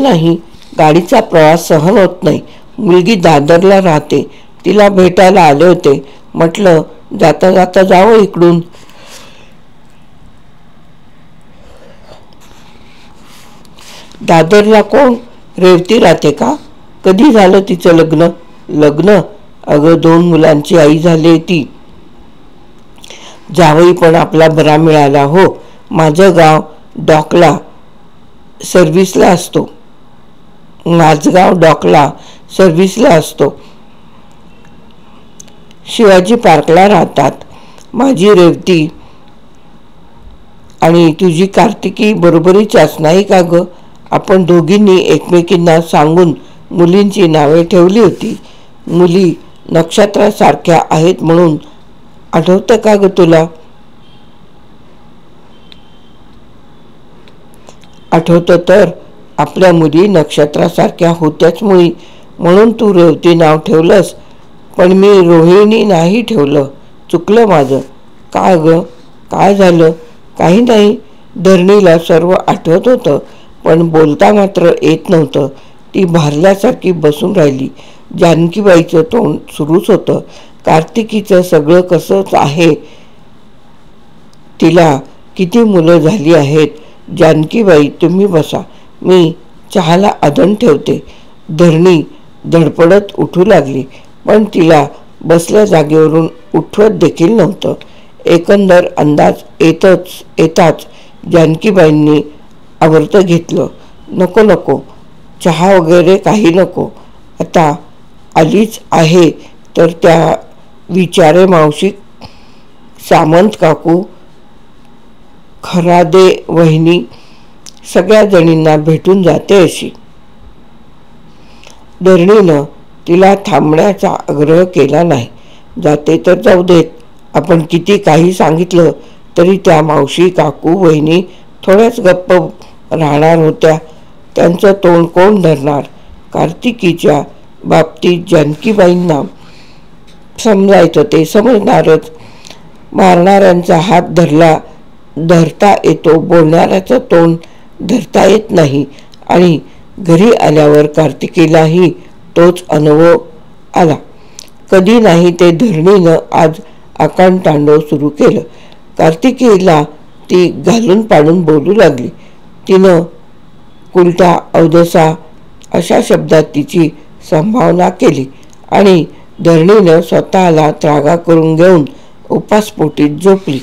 नाही. गाडीचा प्रवास सहन होत नाही. मुलगी दादरला राहते, तिला भेटायला आले होते. म्हटलं जाता जाता जावं इकडून. दादरला कोण? रेवती राहते का? कधी झालं तिचं लग्न? लग्न? अगं 2 मुलांची आई झाली ती. जावई पण आपला बरा मिळाला हो. माझं गाव डॉकला सर्व्हिसला असतो. माझगाव डॉकला सर्व्हिसला असतो. शिवाजी पार्कला राहतात. माझी रेवती आणि तुझी कार्तिकी बरोबरीच्याच नाही का ग? आपण दोघींनी एकमेकींना सांगून मुलींची नावे ठेवली होती. मुली नक्षत्रासारख्या आहेत म्हणून. आठवतं का ग तुला? आठवतं तर. आपल्या मुली नक्षत्रासारख्या होत्याच मुळी, म्हणून तू रेवती नाव ठेवलंस. पण मी रोहिणी नाही ठेवलं. चुकलं माझं. काय ग? काय झालं? काही नाही. धरणीला सर्व आठवत होतं पण बोलता मात्र येत नव्हतं. ती भारल्यासारखी बसून राहिली. जानकीबाईचं तोंड सुरूच होतं. कार्तिकीचं सगळं कसंच आहे. तिला किती मुलं झाली आहेत. जानकीबाई तुम्ही बसा, मी चहाला आधण ठेवते. धरणी धडपडत उठू लागली, पण तिला बसल्या जागेवरून उठवत देखील नव्हतं. एकंदर अंदाज येताच जानकीबाईंनी आवर्त घेतलं. नको नको, चहा वगैरे काही नको. आता आलीच आहे तर त्या विचारे मावशी, सामंत काकू, खरादे वहिनी सगळ्या जणींना भेटून जाते अशी. धरणीनं तिला थांबण्याचा आग्रह केला नाही. जाते तर जाऊ देत. आपण किती काही सांगितलं तरी त्या मावशी काकू वहिनी थोड्याच गप्प राहणार होत्या. त्यांचं तोंड कोण धरणार? कार्तिकीच्या बाबतीत जानकीबाईंना समजायचं ते समजणारच. मारणाऱ्यांचा हात धरता येतो, बोलणाऱ्याचं तोंड धरता येत नाही. आणि घरी आल्यावर कार्तिकीलाही तोच अनुभव आला. कधी नाही ते धरणीनं आज आकांडतांडव सुरू केलं. कार्तिकीला ती घालून पाडून बोलू लागली. तिनं कुलटा अवदसा अशा शब्दात तिची संभावना केली आणि धरणीनं स्वतःला त्रागा करून घेऊन उपासपोटीत झोपली.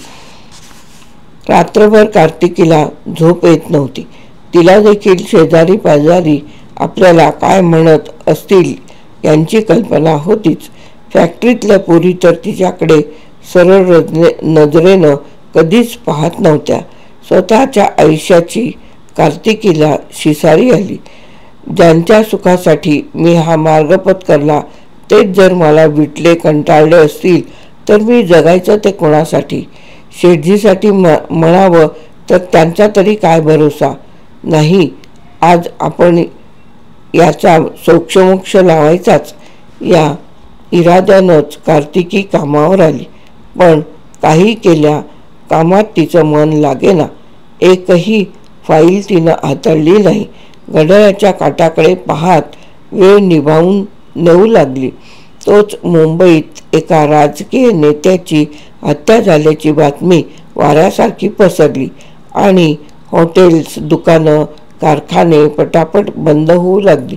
रात्रभर कार्तिकीला झोप येत नव्हती. तिला देखील शेजारी पाजारी आपल्याला काय म्हणत असतील यांची कल्पना होतीच. फॅक्टरीतल्या पोरी तर तिच्याकडे सरळ नजरेनं कधीच पाहत नव्हत्या. स्वतःच्या आयुष्याची कार्तिकीला शिसारी आली. ज्यांच्या सुखासाठी मी हा मार्ग पत्करला तेच जर मला विटले कंटाळले असतील तर मी जगायचं ते कोणासाठी? शेठजीसाठी म्हणावं तर त्यांचा तरी काय भरोसा नाही. आज आपण याचा सोक्षमोक्ष लावायचाच या इराद्यानंच कार्तिकी कामावर आली. पण काही केल्या कामात तिचं मन लागेना. एकही फाईल तिनं हाताळली नाही. घड्याळाच्या काटाकडे पाहत वेळ निभावून नेऊ लागली. तोच मुंबईत एका राजकीय नेत्याची हत्या झाल्याची बातमी वाऱ्यासारखी पसरली आणि हॉटेल्स, दुकानं, कारखाने पटापट बंद होऊ लागली.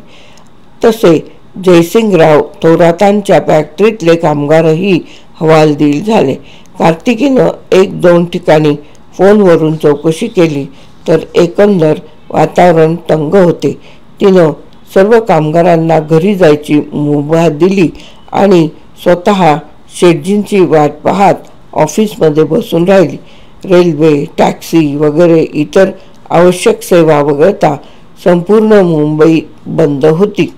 तसे जयसिंगराव थोरातांच्या फॅक्टरीतले कामगारही हवालदिल झाले. कार्तिकीनं 1-2 ठिकाणी फोनवरून चौकशी केली तर एकंदर वातावरण तंग होते. तिनं सर्व कामगारांना घरी जायची मुभा दिली आणि स्वतः शेठजींची वाट पाहत ऑफिसमध्ये बसून राहिली. रेल्वे, टॅक्सी वगैरे इतर आवश्यक सेवा वगळता संपूर्ण मुंबई बंद होती.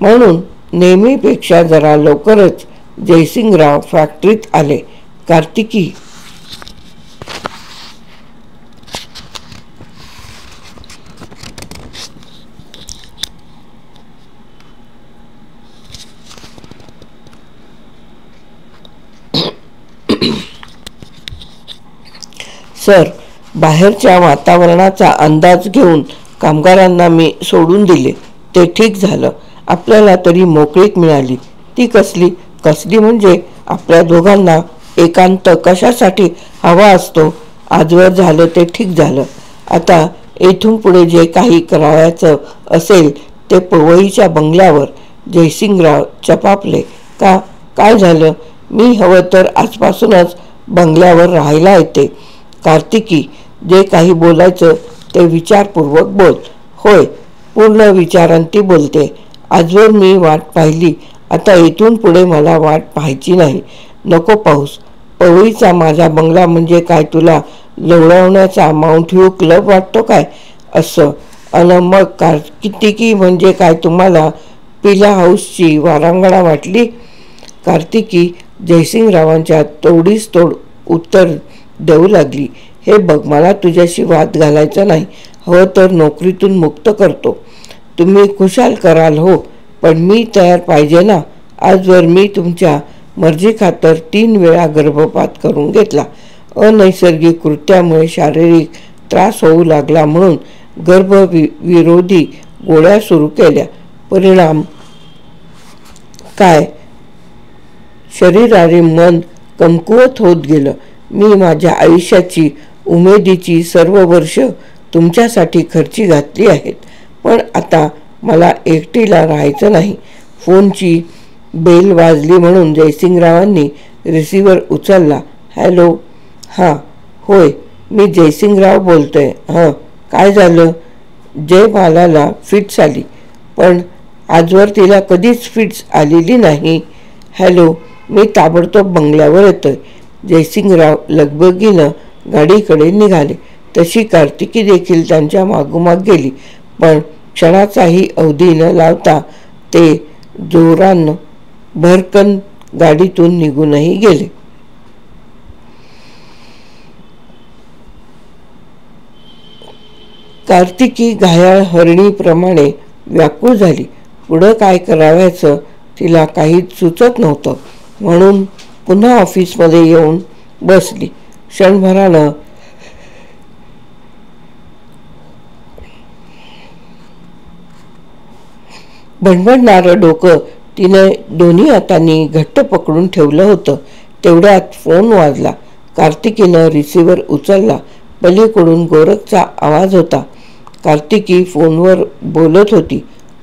म्हणून नेहमीपेक्षा जरा लवकरच जयसिंगराव फॅक्टरीत आले. कार्तिकी सर, बाहेरच्या वातावरणाचा अंदाज घेऊन कामगारांना मी सोडून दिले. ते ठीक झालं. आपल्याला तरी मोकळीक मिळाली. ती कसली म्हणजे आपल्या दोघांना एकांत कशासाठी हवा असतो. आजवर झालं ते ठीक झालं. आता येथून पुढे जे काही करायचं असेल ते पवईच्या बंगल्यावर. जयसिंगराव चपापले. काय झालं? मी हवं तर आजपासूनच बंगल्यावर राहायला येते. कार्तिकी, जे काही बोलायचं ते विचारपूर्वक बोल. होय, पूर्ण विचारांती बोलते. आजवर मी वाट पाहिली, आता इथून पुढे मला वाट पाहायची नाही. नको पाहूस. पवईचा माझा बंगला म्हणजे काय तुला लवळवण्याचा माउंट व्ह्यू क्लब वाटतो काय? असं अन मग कार्तिकी म्हणजे काय तुम्हाला पिला हाऊसची वारांगणा वाटली? कार्तिकी जयसिंगरावांच्या तोडीस तोड उत्तर देऊ लागली. हे बघ, मला तुझ्याशी वाद घालायचा नाही. हवं तर नोकरीतून मुक्त करतो. तुम्ही खुशाल कराल हो, पण मी तयार पाहिजे ना. आजवर मी तुमच्या मर्जीखातर 3 वेळा गर्भपात करून घेतला. अनैसर्गिक कृत्यामुळे शारीरिक त्रास होऊ लागला म्हणून गर्भविरोधी गोळ्या सुरू केल्या. परिणाम काय? शरीर आणि मन कमकुवत होत गेलं. मी माझ्या आयुष्याची उमेदीची सर्व वर्ष तुमच्यासाठी खर्ची घातली आहेत, पण आता मला एकटीला राहायचं नाही. फोनची बेल वाजली म्हणून जयसिंगरावांनी रिसिव्हर उचलला. हॅलो. हां. होय, मी जयसिंगराव बोलतोय. हां, काय झालं? जयमालाला फिट्स आली, पण आजवर तिला कधीच फिट्स आलेली नाही. हॅलो. मी ताबडतोब बंगल्यावर येतोय. जयसिंगराव लगबगीनं गाडीकडे निघाले. तशी कार्तिकी देखील त्यांच्या मागोमाग गेली, पण क्षणाचाही अवधी न लावता ते जोरानं भरकन गाडीतून निघूनही गेले. कार्तिकी घायाळ हरणीप्रमाणे व्याकुळ झाली. पुढं काय करावयाचं तिला काहीच सुचत नव्हतं, म्हणून पुन्हा ऑफिसमध्ये येऊन बसली. क्षणभरानं भणभणणारं डोकं तिने दोन्ही हातांनी घट्ट पकडून ठेवलं होतं. तेवढ्यात फोन वाजला. कार्तिकीनं रिसिव्हर उचलला. पलीकडून गोरखचा आवाज होता. कार्तिकी फोनवर बोलत होती.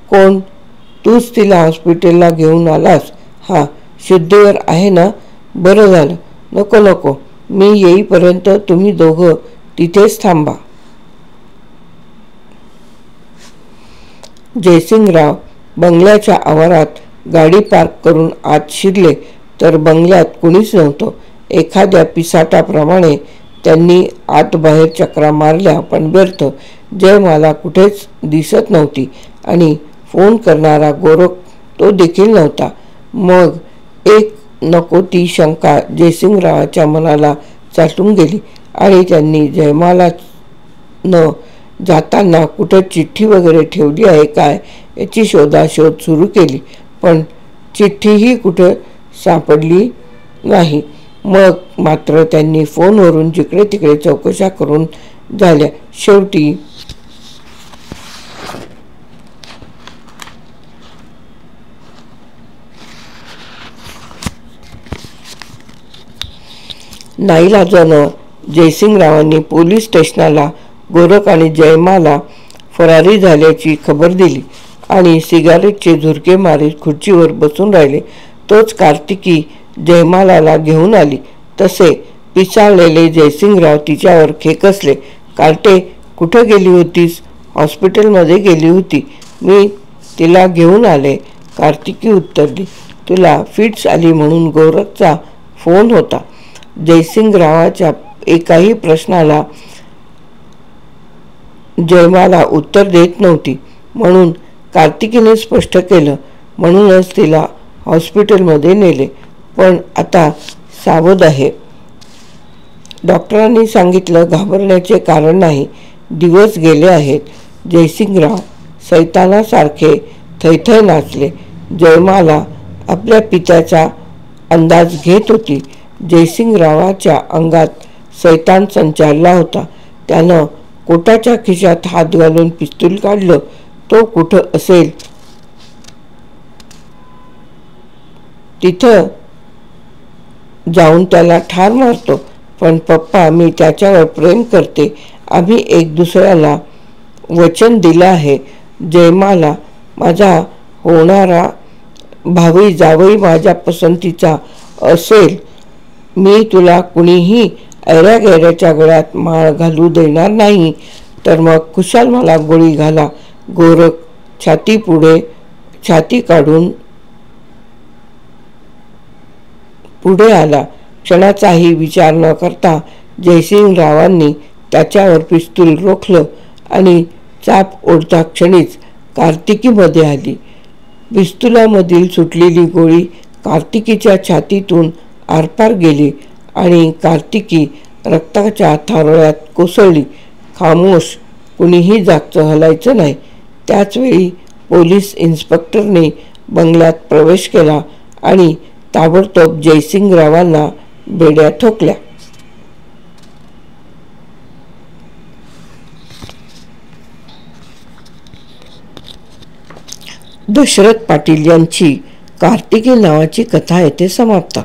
कोण? तूच तिला हॉस्पिटलला घेऊन आलास? हां, शुद्धीवर आहे ना? बरं झालं. नको नको, मी येईपर्यंत तुम्ही दोघं तिथेच थांबा. जयसिंगराव बंगल्याच्या आवारात गाडी पार्क करून आत शिरले तर बंगल्यात कुणीच नव्हतं. एखाद्या पिसाटाप्रमाणे त्यांनी आत बाहेर चक्रा मारल्या, पण व्यर्थ. जयमाला कुठेच दिसत नव्हती आणि फोन करणारा गोरख तो देखील नव्हता. मग एक नको ती शंका जयसिंगरावाच्या मनाला चाटून गेली आणि त्यांनी जयमाला न जाताना कुठं चिठ्ठी वगैरे ठेवली आहे काय याची शोधाशोध सुरू केली, पण चिठ्ठीही कुठं सापडली नाही. मग मात्र त्यांनी फोनवरून जिकडे तिकडे चौकशा करून झाल्या. शेवटी नाईलाजानं जयसिंगरावांनी पोलीस स्टेशनाला गोरख आणि जयमाला फरारी झाल्याची खबर दिली आणि सिगारेटचे झुरके मारीत खुर्चीवर बसून राहिले. तोच कार्तिकी जयमालाला घेऊन आली. तसे पिसाळलेले जयसिंगराव तिच्यावर खेकसले. कार्टे, कुठं गेली होतीस? हॉस्पिटलमध्ये गेली होती. मी तिला घेऊन आले, कार्तिकी उत्तरली. तुला फिट्स आली म्हणून गोरखचा फोन होता. जयसिंगरावाच्या एकाही प्रश्नाला जयमाला उत्तर देत नव्हती, म्हणून कार्तिकीने स्पष्ट केलं. म्हणूनच तिला हॉस्पिटलमध्ये नेले, पण आता सावध आहे. डॉक्टरांनी सांगितलं घाबरण्याचे कारण नाही. दिवस गेले आहेत. जयसिंगराव सैतानासारखे थैथै नाचले. जयमाला आपल्या पित्याचा अंदाज घेत होती. जयसिंगरावाच्या अंगात सैतान संचारला होता. त्यानं कोटाच्या खिशात हात घालून पिस्तूल काढलं. तो कुठं असेल तिथं जाऊन त्याला ठार मारतो. पण पप्पा, मी त्याच्यावर प्रेम करते. आम्ही एक दुसऱ्याला वचन दिलं आहे. जयमाला माझा होणारा भावी जावई माझ्या पसंतीचा असेल. मी तुला कुणीही ऐऱ्यागैऱ्याच्या गळ्यात माळ घालू देणार नाही. तर मग कुशाल मला गोळी घाला. गोरख छाती काढून पुढे आला. क्षणाचाही विचार न करता जयसिंगरावांनी त्याच्यावर पिस्तूल रोखलं आणि चाप ओढता क्षणीच कार्तिकीमध्ये आली. पिस्तुलामधील सुटलेली गोळी कार्तिकीच्या छातीतून आरपार गेली आणि कार्तिकी रक्ताच्या थारोळ्यात कोसळली. खामोश. कुणीही जागचं हलायचं नाही. त्याचवेळी पोलीस इन्स्पेक्टरने बंगल्यात प्रवेश केला आणि ताबडतोब जयसिंगरावांना बेड्या ठोकल्या. दशरथ पाटील यांची कार्तिकी नावाची कथा येथे समाप्त.